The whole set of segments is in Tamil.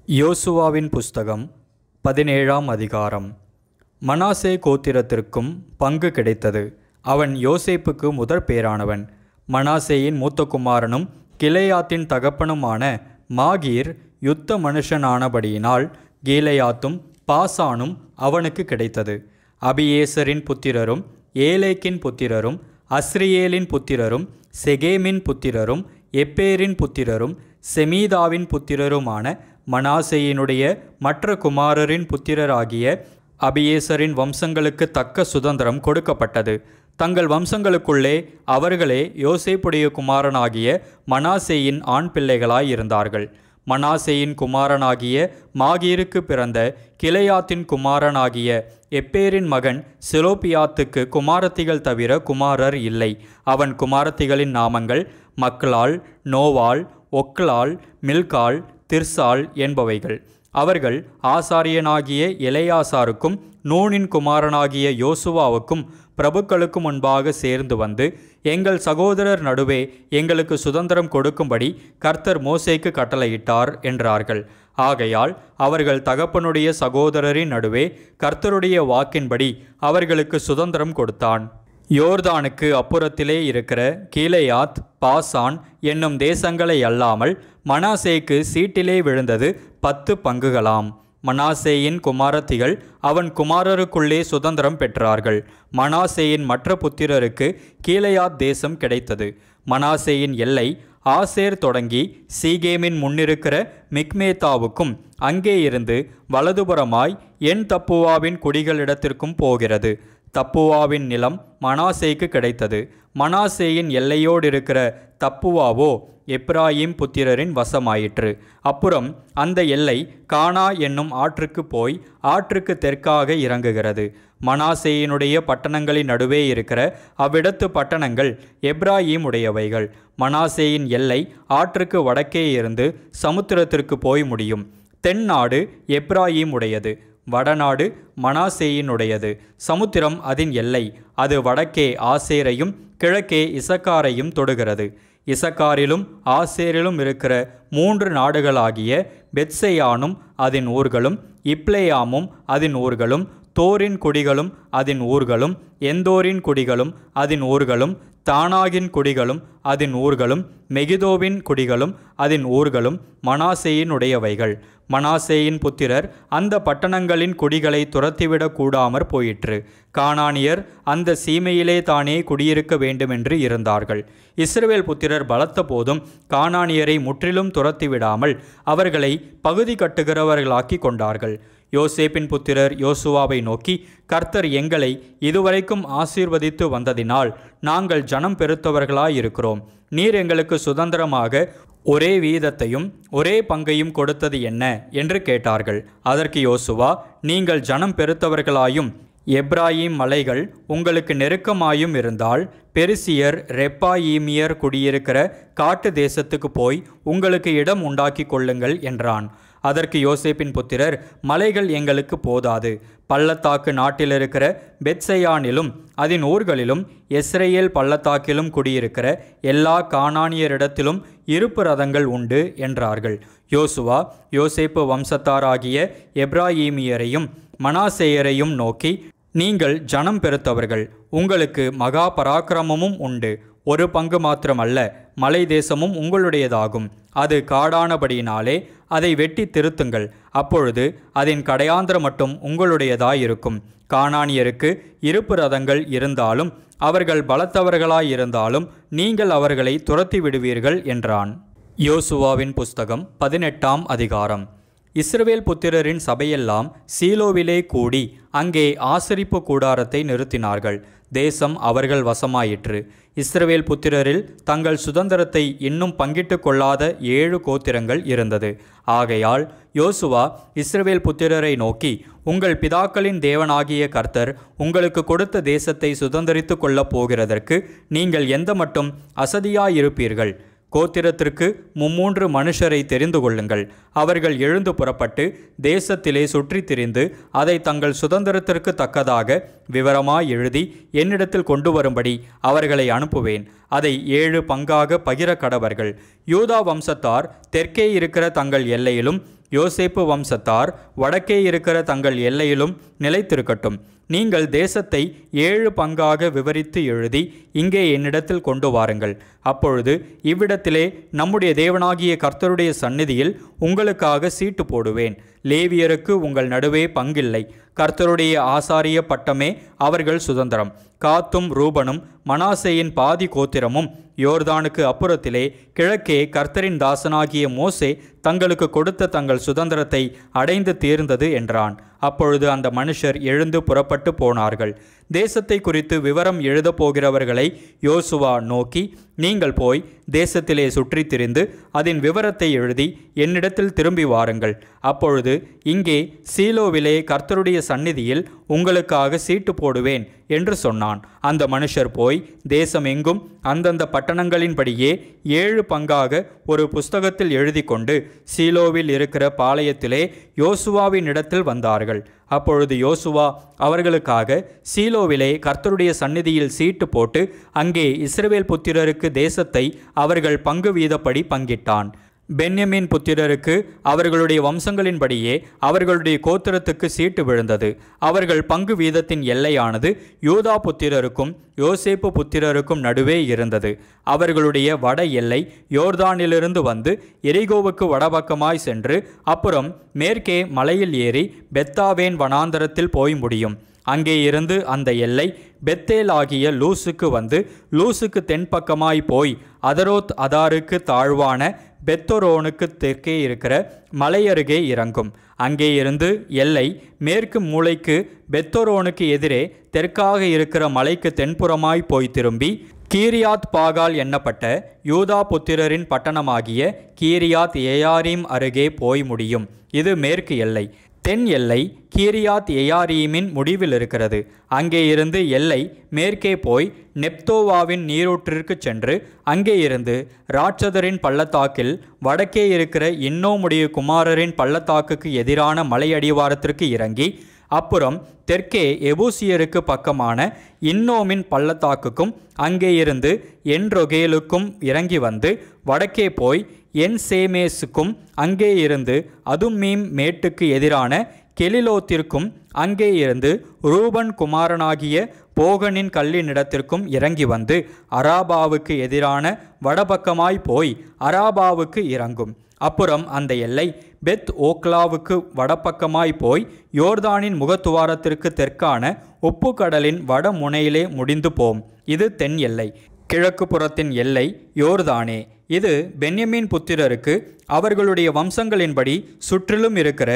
யோசுவாவின் புஸ்தகம் 17ஆம் அதிகாரம். மனாசே கோத்திரத்திற்கும் பங்கு கிடைத்தது. அவன் யோசேப்புக்கு முதற் பேரானவன். மனாசேயின் மூத்த குமாரனும் கிலெயாத்தின் தகப்பனுமான மாகீர் யுத்த மனுஷனானபடியினால் கீலேயாத்தும் பாசானும் அவனுக்கு கிடைத்தது. அபியேசரின் புத்திரரும் ஏலேக்கின் புத்திரரும் அஸ்ரியேலின் புத்திரரும் செகேமின் புத்திரரும் எப்பேரின் புத்திரரும் செமீதாவின் புத்திரருமான மனாசேயினுடைய மற்ற குமாரரின் புத்திரராகிய அபியேசரின் வம்சங்களுக்கு தக்க சுதந்திரம் கொடுக்கப்பட்டது. தங்கள் வம்சங்களுக்குள்ளே அவர்களே யோசேப்புடைய குமாரனாகிய மனாசேயின் ஆண் பிள்ளைகளாயிருந்தார்கள். மனாசேயின் குமாரனாகிய மாகீருக்கு பிறந்த கிலெயாத்தின் குமாரனாகிய எப்பேரின் மகன் செலோப்பியாத்துக்கு குமாரத்திகள் தவிர குமாரர் இல்லை. அவன் குமாரத்திகளின் நாமங்கள் மக்லாள், நோவாள், ஒக்லாள், மில்காள், திர்சாள் என்பவைகள். அவர்கள் ஆசாரியனாகிய எலெயாசாருக்கும் நூனின் குமாரனாகிய யோசுவாவுக்கும் பிரபுக்களுக்கு முன்பாக சேர்ந்து வந்து, எங்கள் சகோதரர் நடுவே எங்களுக்கு சுதந்திரம் கொடுக்கும்படி கர்த்தர் மோசேக்கு கட்டளையிட்டார் என்றார்கள். ஆகையால் அவர்கள் தகப்பனுடைய சகோதரரின் நடுவே கர்த்தருடைய வாக்கின்படி அவர்களுக்கு சுதந்திரம் கொடுத்தான். யோர்தானுக்கு அப்புறத்திலே இருக்கிற கீலேயாத், பாசான் என்னும் தேசங்களை அல்லாமல் மனாசேக்கு சீட்டிலே விழுந்தது 10 பங்குகளாம். மனாசேயின் குமாரத்திகள் அவன் குமாரருக்குள்ளே சுதந்திரம் பெற்றார்கள். மனாசேயின் மற்ற புத்திரருக்கு கீலேயாத் தேசம் கிடைத்தது. மனாசேயின் எல்லை ஆசேர் தொடங்கி சீகேமின் முன்னிருக்கிற மிக்மேத்தாவுக்கும் அங்கே இருந்து வலதுபுறமாய் என் தப்புவாவின் குடிகளிடத்திற்கும் போகிறது. தப்புவாவின் நிலம் மனாசேக்கு கிடைத்தது. மனாசேயின் எல்லையோடு இருக்கிற தப்புவாவோ எப்ராயிம் புத்திரரின் வசமாயிற்று. அப்புறம் அந்த எல்லை கானா என்னும் ஆற்றுக்கு போய் ஆற்றுக்கு தெற்காக இறங்குகிறது. மனாசேயினுடைய பட்டணங்களின் நடுவே இருக்கிற அவ்விடத்து பட்டணங்கள் எப்ராயிம் உடையவைகள். மனாசேயின் எல்லை ஆற்றுக்கு வடக்கே இருந்து சமுத்திரத்திற்கு போய் முடியும். தென்னாடு எப்ராயிம் உடையது, வடநாடு மனாசேயினுடையது. சமுத்திரம் அதன் எல்லை. அது வடக்கே ஆசேரையும் கிழக்கே இசக்காரையும் தொடுகிறது. இசக்காரிலும் ஆசேரிலும் இருக்கிற 3 நாடுகளாகிய பெத்செயானும் அதன் ஊர்களும், இப்லேயாமும் அதன் ஊர்களும், தோரின் குடிகளும் அதன் ஊர்களும், எந்தோரின் குடிகளும் அதன் ஊர்களும், தானாகின் குடிகளும் அதன் ஊர்களும், மெகிதோவின் குடிகளும் அதன் ஊர்களும் மனாசேயினுடையவைகள். மனாசேயின் புத்திரர் அந்த பட்டணங்களின் குடிகளை துரத்திவிடக் கூடாமற் போயிற்று. கானானியர் அந்த சீமையிலே தானே குடியிருக்க வேண்டுமென்று இருந்தார்கள். இஸ்ரவேல் புத்திரர் பலத்த போதும் கானானியரை முற்றிலும் துரத்திவிடாமல் அவர்களை பகுதி கட்டுகிறவர்களாக்கி கொண்டார்கள். யோசேப்பின் புத்திரர் யோசுவாவை நோக்கி, கர்த்தர் எங்களை இதுவரைக்கும் ஆசீர்வதித்து வந்ததினால் நாங்கள் ஜனம் பெருத்தவர்களாயிருக்கிறோம். நீர் எங்களுக்கு சுதந்திரமாக ஒரே வீதத்தையும் ஒரே பங்கையும் கொடுத்தது என்ன என்று கேட்டார்கள். அதற்கு யோசுவா, நீங்கள் ஜனம் பெருத்தவர்களாயும் எப்ராயிம் மலைகள் உங்களுக்கு நெருக்கமாயும் இருந்தால் பெரிசியர், ரெப்பாயீமியர் குடியிருக்கிற காட்டு தேசத்துக்கு போய் உங்களுக்கு இடம் உண்டாக்கி கொள்ளுங்கள் என்றான். அதற்கு யோசேப்பின் புத்திரர், மலைகள் எங்களுக்கு போதாது. பள்ளத்தாக்கு நாட்டில் இருக்கிற பெத்செயானிலும் அதன் ஊர்களிலும் எஸ்ரேல் பள்ளத்தாக்கிலும் குடியிருக்கிற எல்லா கானானியரிடத்திலும் இருப்பு ரதங்கள் உண்டு என்றார்கள். யோசுவா யோசேப்பு வம்சத்தாராகிய எப்ராயீமியரையும் மனாசேயரையும் நோக்கி, நீங்கள் ஜனம் பெருத்தவர்கள், உங்களுக்கு மகா பராக்கிரமமும் உண்டு. ஒரு பங்கு மாத்திரமல்ல, மலை தேசமும் உங்களுடையதாகும். அது காடானபடியினாலே அதை வெட்டி திருத்துங்கள். அப்பொழுது அதன் கடையாந்திர மட்டும் உங்களுடையதாயிருக்கும். கானானியருக்கு இருப்பு ரதங்கள் இருந்தாலும் அவர்கள் பலத்தவர்களாயிருந்தாலும் நீங்கள் அவர்களை துரத்தி விடுவீர்கள் என்றான். யோசுவாவின் புஸ்தகம் 18ஆம் அதிகாரம். இஸ்ரவேல் புத்திரரின் சபையெல்லாம் சீலோவிலே கூடி அங்கே ஆசரிப்பு கூடாரத்தை நிறுத்தினார்கள். தேசம் அவர்கள் வசமாயிற்று. இஸ்ரவேல் புத்திரரில் தங்கள் சுதந்திரத்தை இன்னும் பங்கிட்டு கொள்ளாத 7 கோத்திரங்கள் இருந்தது. ஆகையால் யோசுவா இஸ்ரவேல் புத்திரரை நோக்கி, உங்கள் பிதாக்களின் தேவனாகிய கர்த்தர் உங்களுக்கு கொடுத்த தேசத்தை சுதந்திரித்து கொள்ளப் போகிறதற்கு நீங்கள் எந்த மட்டும் அசதியாயிருப்பீர்கள்? கோத்திரத்திற்கு 3 மனுஷரை தெரிந்து கொள்ளுங்கள். அவர்கள் எழுந்து புறப்பட்டு தேசத்திலே சுற்றி திரிந்து அதை தங்கள் சுதந்திரத்திற்கு தக்கதாக விவரமாய் எழுதி என்னிடத்தில் கொண்டு வரும்படி அவர்களை அனுப்புவேன். அதை 7 பங்காக பகிர கடவர்கள். யூதா வம்சத்தார் தெற்கே இருக்கிற தங்கள் எல்லையிலும் யோசேப்பு வம்சத்தார் வடக்கே இருக்கிற தங்கள் எல்லையிலும் நிலைத்திருக்கட்டும். நீங்கள் தேசத்தை 7 பங்காக விவரித்து எழுதி இங்கே என்னிடத்தில் கொண்டு வாருங்கள். அப்பொழுது இவ்விடத்திலே நம்முடைய தேவனாகிய கர்த்தருடைய சந்நிதியில் உங்களுக்காக சீட்டு போடுவேன். லேவியருக்கு உங்கள் நடுவே பங்கில்லை. கர்த்தருடைய ஆசாரிய பட்டமே அவர்கள் சுதந்திரம். காத்தும் ரூபனும் மனாசேயின் பாதி கோத்திரமும் யோர்தானுக்கு அப்புறத்திலே கிழக்கே கர்த்தரின் தாசனாகிய மோசே தங்களுக்கு கொடுத்த தங்கள் சுதந்திரத்தை அடைந்து தீர்ந்தது என்றான். அப்பொழுது அந்த மனுஷர் எழுந்து புறப்பட்டு போனார்கள். தேசத்தை குறித்து விவரம் எழுதப் போகிறவர்களை யோசுவா நோக்கி, நீங்கள் போய் தேசத்திலே சுற்றி திரிந்து அதன் விவரத்தை எழுதி என்னிடத்தில் திரும்பி வாருங்கள். அப்பொழுது இங்கே சீலோவிலே கர்த்தருடைய சந்நிதியில் உங்களுக்காக சீட்டு போடுவேன் என்று சொன்னான். அந்த மனுஷர் போய் தேசம் எங்கும் அந்தந்த பட்டணங்களின்படியே 7 பங்காக ஒரு புஸ்தகத்தில் எழுதி கொண்டு சீலோவில் இருக்கிற பாளையத்திலே யோசுவாவின் இடத்தில் வந்தார்கள். அப்பொழுது யோசுவா அவர்களுக்காக சீலோவிலே கர்த்தருடைய சந்நிதியில் சீட்டு போட்டு அங்கே இஸ்ரவேல் புத்திரருக்கு தேசத்தை அவர்கள் பங்கு வீதப்படி பங்கிட்டான். பென்யமீன் புத்திரருக்கு அவர்களுடைய வம்சங்களின்படியே அவர்களுடைய கோத்திரத்துக்கு சீட்டு விழுந்தது. அவர்கள் பங்கு வீதத்தின் எல்லையானது யூதா புத்திரருக்கும் யோசேப்பு புத்திரருக்கும் நடுவே இருந்தது. அவர்களுடைய வட எல்லை யோர்தானிலிருந்து வந்து எரிகோவுக்கு வடபக்கமாய் சென்று அப்புறம் மேற்கே மலையில் ஏறி பெத்தாவேன் வனாந்தரத்தில் போய் முடியும். அங்கே இருந்து அந்த எல்லை பெத்தேல் ஆகிய லூசுக்கு வந்து லூசுக்கு தென்பக்கமாய் போய் அதரோத் அதாருக்கு தாழ்வான பெத்தொரோனுக்கு தெற்கே இருக்கிற மலை அருகே இறங்கும். அங்கே இருந்து எல்லை மேற்கு மூலைக்கு பெத்தொரோனுக்கு எதிரே தெற்காக இருக்கிற மலைக்கு தென்புறமாய் போய் திரும்பி கீரியாத் பாகால் எண்ணப்பட்ட யூதா புத்திரரின் பட்டணமாகிய கீரியாத் ஏயாரீம் அருகே போய் முடியும். இது மேற்கு எல்லை. தென் எல்லை கீரியாத் ஏயாரீமின் முடிவில் இருக்கிறது. அங்கே இருந்து எல்லை மேற்கே போய் நெப்தோவாவின் நீரூற்றிற்கு சென்று அங்கே இருந்து ராட்சதரின் பள்ளத்தாக்கில் வடக்கே இருக்கிற இன்னோமுடைய குமாரரின் பள்ளத்தாக்குக்கு எதிரான மலை அடிவாரத்திற்கு இறங்கி அப்புறம் தெற்கே எபூசியருக்கு பக்கமான இன்னோமின் பள்ளத்தாக்குக்கும் அங்கே இருந்து என்ரொகேலுக்கும் இறங்கி வந்து வடக்கே போய் என்சேமேசுக்கும் அங்கே இருந்து அதும்மீம் மேட்டுக்கு எதிரான கெலிலோத்திற்கும் அங்கே இருந்து ரூபன் குமாரனாகிய போகனின் கல்லினிடத்திற்கும் இறங்கி வந்து அராபாவுக்கு எதிரான வடபக்கமாய் போய் அராபாவுக்கு இறங்கும். அப்புறம் அந்த எல்லை பெத் ஓக்லாவுக்கு வடபக்கமாய் போய் யோர்தானின் முகத்துவாரத்திற்கு தெற்கான உப்பு கடலின் வட முனையிலே முடிந்து போம். இது தென் எல்லை. கிழக்கு புறத்தின் எல்லை யோர்தானே. இது பென்யமீன் புத்திரருக்கு அவர்களுடைய வம்சங்களின்படி சுற்றிலும் இருக்கிற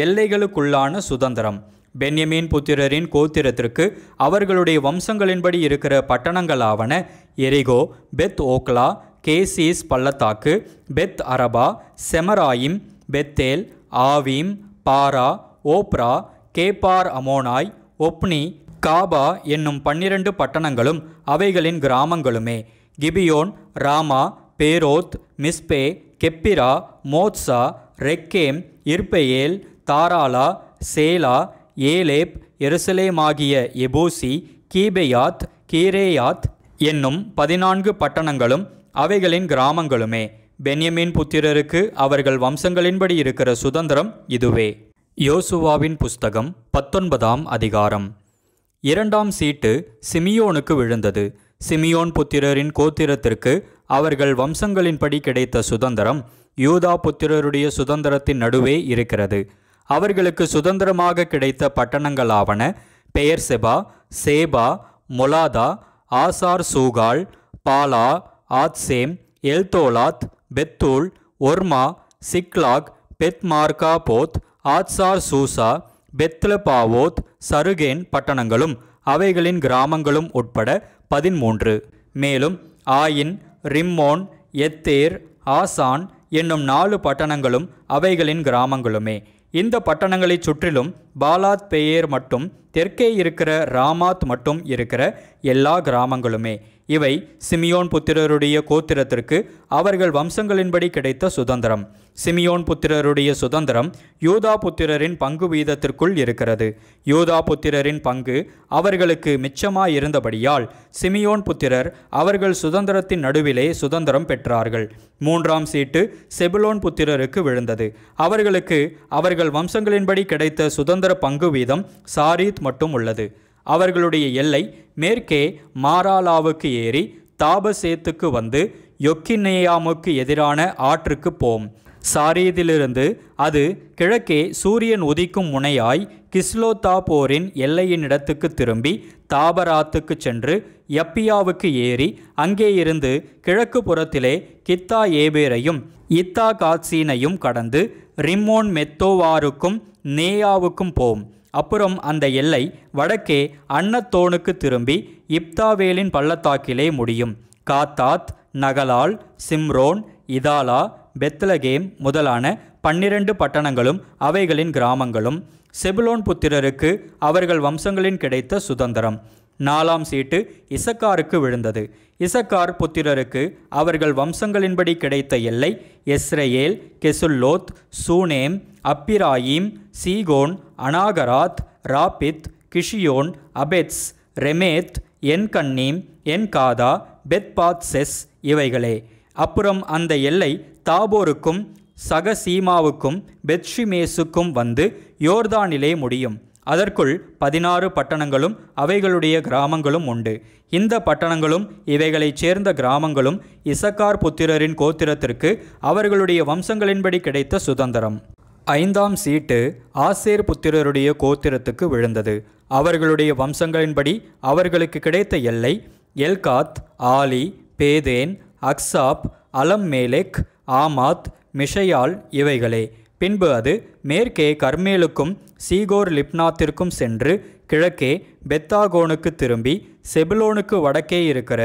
எல்லைகளுக்குள்ளான சுதந்திரம். பென்யமீன் புத்திரரின் கோத்திரத்திற்கு அவர்களுடைய வம்சங்களின்படி இருக்கிற பட்டணங்களாவன எரிகோ, பெத் ஓக்லா, கேசிஸ் பள்ளத்தாக்கு, பெத் அரபா, செமராயிம், பெத்தேல், ஆவீம், பாரா, ஓப்ரா, கேப்பார் அமோனாய், ஒப்னி, காபா என்னும் 12 பட்டணங்களும் அவைகளின் கிராமங்களுமே. கிபியோன், ராமா, பேரோத், மிஸ்பே, கெப்பிரா, மோத்சா, ரெக்கேம், இர்பெயேல், தாராலா, சேலா, ஏலேப், எருசலேமாகிய எபூசி, கீபெயாத், கீரேயாத் என்னும் 14 பட்டணங்களும் அவைகளின் கிராமங்களுமே. பென்யமீன் புத்திரருக்கு அவர்கள் வம்சங்களின்படி இருக்கிற சுதந்திரம் இதுவே. யோசுவாவின் புஸ்தகம் 19ஆம் அதிகாரம். 2ஆம் சீட்டு சிமியோனுக்கு விழுந்தது. சிமியோன் புத்திரரின் கோத்திரத்திற்கு அவர்கள் வம்சங்களின்படி கிடைத்த சுதந்திரம் யூதா புத்திரருடைய சுதந்திரத்தின் நடுவே இருக்கிறது. அவர்களுக்கு சுதந்திரமாக கிடைத்த பட்டணங்களாவன பெயர்செபா, சேபா, மொலாதா, ஆசார் சூகால், பாலா, ஆத்சேம், எல்தோலாத், பெத்தூல், ஒர்மா, சிக்லாக், பெத்மார்கா போத், ஆத்சார் சூசா, பெத்லபாவோத், சருகேன் பட்டணங்களும் அவைகளின் கிராமங்களும் உட்பட 13. மேலும் ஆயின், ரிம்மோன், எத்தேர், ஆசான் என்னும் 4 பட்டணங்களும் அவைகளின் கிராமங்களுமே. இந்த பட்டணங்களைச் சுற்றிலும் பாலாத் பெயர் மட்டும் தெற்கே இருக்கிற ராமாத் மட்டும் இருக்கிற எல்லா கிராமங்களுமே. இவை சிமியோன் புத்திரருடைய கோத்திரத்திற்கு அவர்கள் வம்சங்களின்படி கிடைத்த சுதந்திரம். சிமியோன் புத்திரருடைய சுதந்திரம் யூதா புத்திரரின் பங்கு வீதத்திற்குள் இருக்கிறது. யூதா புத்திரரின் பங்கு அவர்களுக்கு மிச்சமாயிருந்தபடியால் சிமியோன் புத்திரர் அவர்கள் சுதந்திரத்தின் நடுவிலே சுதந்திரம் பெற்றார்கள். 3ஆம் சீட்டு செபுலோன் புத்திரருக்கு விழுந்தது. அவர்களுக்கு அவர்கள் வம்சங்களின்படி கிடைத்த சுதந்திர பங்கு வீதம் சாரீத் மட்டும் உள்ளது. அவர்களுடைய எல்லை மேற்கே மாராலாவுக்கு ஏறி தாபசேத்துக்கு வந்து யொக்கினேயாமுக்கு எதிரான ஆற்றுக்கு போம். சாரீதிலிருந்து அது கிழக்கே சூரியன் உதிக்கும் முனையாய் கிஸ்லோத்தாபோரின் எல்லையின் இடத்துக்கு திரும்பி தாபராத்துக்கு சென்று யப்பியாவுக்கு ஏறி அங்கே இருந்து கிழக்கு புறத்திலே கித்தா ஏபேரையும் இத்தா காத்சீனையும் கடந்து ரிம்மோன் மெத்தோவாருக்கும் நேயாவுக்கும் போம். அப்புறம் அந்த எல்லை வடக்கே அன்னத்தோனுக்கு திரும்பி இப்தாவேலின் பள்ளத்தாக்கிலே முடியும். காத்தாத், நகலால், சிம்ரோன், இதாலா, பெத்லகேம் முதலான 12 பட்டணங்களும் அவைகளின் கிராமங்களும் செபுலோன் புத்திரருக்கு அவர்கள் வம்சங்களின் கிடைத்த சுதந்திரம். 4ஆம் சீட்டு இசக்காருக்கு விழுந்தது. இசக்கார் புத்திரருக்கு அவர்கள் வம்சங்களின்படி கிடைத்த எல்லை எஸ்ரேல், கெசுல்லோத், சூனேம், அப்பிராயீம், சீகோன், அனாகராத், ராபித், கிஷியோன், அபெத்ஸ், ரெமேத், என்கன்னீம், என்காதா, பெத்பாத்செஸ் இவைகளே. அப்புறம் அந்த எல்லை தாபோருக்கும் சகசீமாவுக்கும் பெத்ஷிமேசுக்கும் வந்து யோர்தானிலே முடியும். அதற்குள் 16 பட்டணங்களும் அவைகளுடைய கிராமங்களும் உண்டு. இந்த பட்டணங்களும் இவைகளைச் சேர்ந்த கிராமங்களும் இசக்கார் புத்திரரின் கோத்திரத்திற்கு அவர்களுடைய வம்சங்களின்படி கிடைத்த சுதந்திரம். 5ஆம் சீட்டு ஆசேர் புத்திரருடைய கோத்திரத்துக்கு விழுந்தது. அவர்களுடைய வம்சங்களின்படி அவர்களுக்கு கிடைத்த எல்லை எல்காத், ஆலி, பேதேன், அக்சாப், அலம்மேலெக், ஆமாத், மிஷயால் இவைகளே. பின்பு அது மேற்கே கர்மேலுக்கும் சீகோர் லிப்னாத்திற்கும் சென்று கிழக்கே பெத்தாகோனுக்கு திரும்பி செபுலோனுக்கு வடக்கே இருக்கிற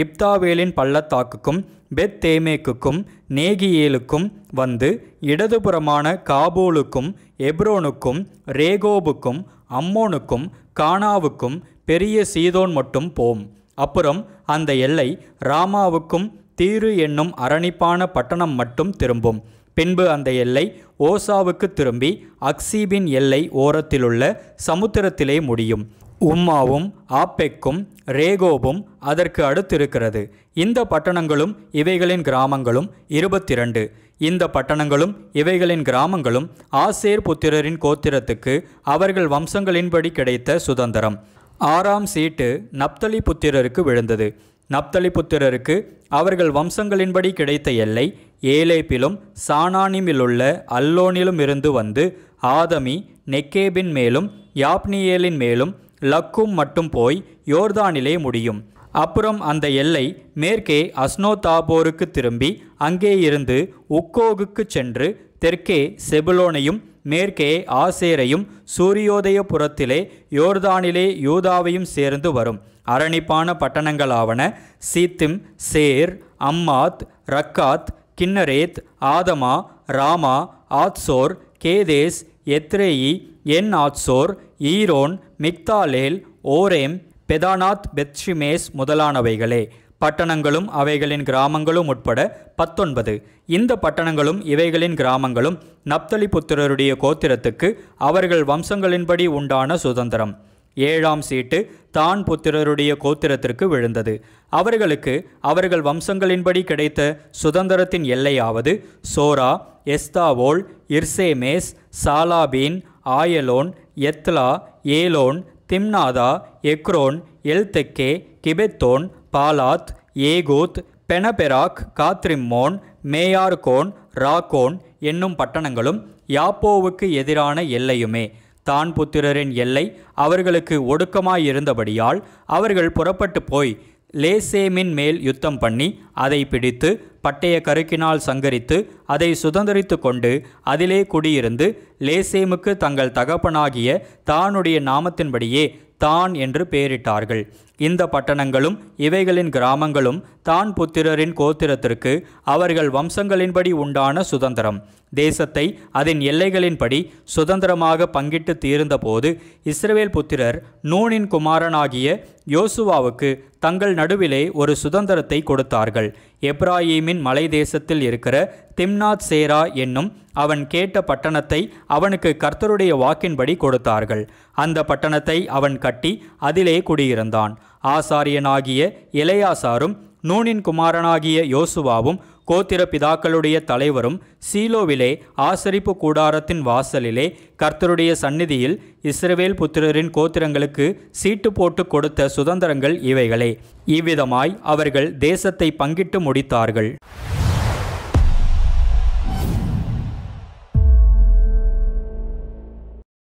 இப்தாவேலின் பள்ளத்தாக்குக்கும் பெத் தேமேக்குக்கும் நேகியேலுக்கும் வந்து இடதுபுறமான காபூலுக்கும் எப்ரோனுக்கும் ரேகோபுக்கும் அம்மோனுக்கும் கானாவுக்கும் பெரிய சீதோன் மட்டும் போம். அப்புறம் அந்த எல்லை ராமாவுக்கும் தீரு என்னும் அரணிப்பான பட்டணம் மட்டும் திரும்பும். பின்பு அந்த எல்லை ஓசாவுக்கு திரும்பி அக்சீபின் எல்லை ஓரத்திலுள்ள சமுத்திரத்திலே முடியும். உம்மாவும் ஆப்பெக்கும் ரேகோபும் அதற்கு அடுத்திருக்கிறது. இந்த பட்டணங்களும் இவைகளின் கிராமங்களும் 22. இந்த பட்டணங்களும் இவைகளின் கிராமங்களும் ஆசேர் புத்திரரின் கோத்திரத்துக்கு அவர்கள் வம்சங்களின்படி கிடைத்த சுதந்திரம். 6ஆம் சீட்டு நப்தலி புத்திரருக்கு விழுந்தது. நப்தலி புத்திரருக்கு அவர்கள் வம்சங்களின்படி கிடைத்த எல்லை ஏலேப்பிலும் சானானிமிலுள்ள அல்லோனிலும் இருந்து வந்து ஆதமி, நெக்கேபின் மேலும் யாப்னியேலின் மேலும் லக்கும் மட்டும் போய் யோர்தானிலே முடியும். அப்புறம் அந்த எல்லை மேற்கே அஸ்னோதாபோருக்கு திரும்பி அங்கே இருந்து உக்கோகுக்கு சென்று தெற்கே செபுலோனையும் மேற்கே ஆசேரையும் சூரியோதய புறத்திலே யோர்தானிலே யூதாவையும் சேர்ந்து வரும். அரணிப்பான பட்டணங்களாவன சீத்திம், சேர், அம்மாத், ரக்காத், கின்னரேத், ஆதமா, ராமா, ஆத்சோர், கேதேஸ், எத்ரேயி, என் ஆத்சோர், ஈரோன், மிக்தாலேல், ஓரேம், பெதானாத், பெத்ஷிமேஸ் முதலானவைகளே. பட்டணங்களும் அவைகளின் கிராமங்களும் உட்பட 19. இந்த பட்டணங்களும் இவைகளின் கிராமங்களும் நப்தலி புத்திரருடைய கோத்திரத்துக்கு அவர்கள் வம்சங்களின்படி உண்டான சுதந்திரம். 7ஆம் சீட்டு தான் புத்திரருடைய கோத்திரத்திற்கு விழுந்தது. அவர்களுக்கு அவர்கள் வம்சங்களின்படி கிடைத்த சுதந்திரத்தின் எல்லையாவது சோரா, எஸ்தாவோல், இர்சேமேஸ், சாலாபீன், ஆயலோன், எத்லா, ஏலோன், திம்னாதா, எக்ரோன், Eltekeh, Gibbethon, Baalath, Ehud, பெனபெராக், Gath Rimmon, மேயார்கோன், raccoon என்னும் பட்டணங்களும் யாப்போவுக்கு எதிரான எல்லையுமே. தான் புத்திரரின் எல்லை அவர்களுக்கு ஒடுக்கமாயிருந்தபடியால் அவர்கள் புறப்பட்டு போய் லேசேமின் மேல் யுத்தம் பண்ணி அதை பிடித்து பட்டய கருக்கினால் சங்கரித்து அதை சுதந்திரித்து கொண்டு அதிலே குடியிருந்து லேசேமுக்கு தங்கள் தகப்பனாகிய தானுடைய நாமத்தின்படியே தான் என்று பெயரிட்டார்கள். இந்த பட்டணங்களும் இவைகளின் கிராமங்களும் தான் புத்திரரின் கோத்திரத்திற்கு அவர்கள் வம்சங்களின்படி உண்டான சுதந்திரம். தேசத்தை அதன் எல்லைகளின்படி சுதந்திரமாக பங்கிட்டு தீர்ந்தபோது இஸ்ரவேல் புத்திரர் நூனின் குமாரனாகிய யோசுவாவுக்கு தங்கள் நடுவிலே ஒரு சுதந்திரத்தை கொடுத்தார்கள். எப்ராயீமின் மலை தேசத்தில் இருக்கிற திம்னாத் சேரா என்னும் அவன் கேட்ட பட்டணத்தை அவனுக்கு கர்த்தருடைய வாக்கின்படி கொடுத்தார்கள். அந்த பட்டணத்தை அவன் கட்டி அதிலே குடியிருந்தான். ஆசாரியனாகிய எலெயாசாரும் நூனின் குமாரனாகிய யோசுவாவும் கோத்திர பிதாக்களுடைய தலைவரும் சீலோவிலே ஆசரிப்பு கூடாரத்தின் வாசலிலே கர்த்தருடைய சந்நிதியில் இஸ்ரவேல் புத்திரரின் கோத்திரங்களுக்கு சீட்டு போட்டு கொடுத்த சுதந்திரங்கள் இவைகளே. இவ்விதமாய் அவர்கள் தேசத்தை பங்கிட்டு முடித்தார்கள்.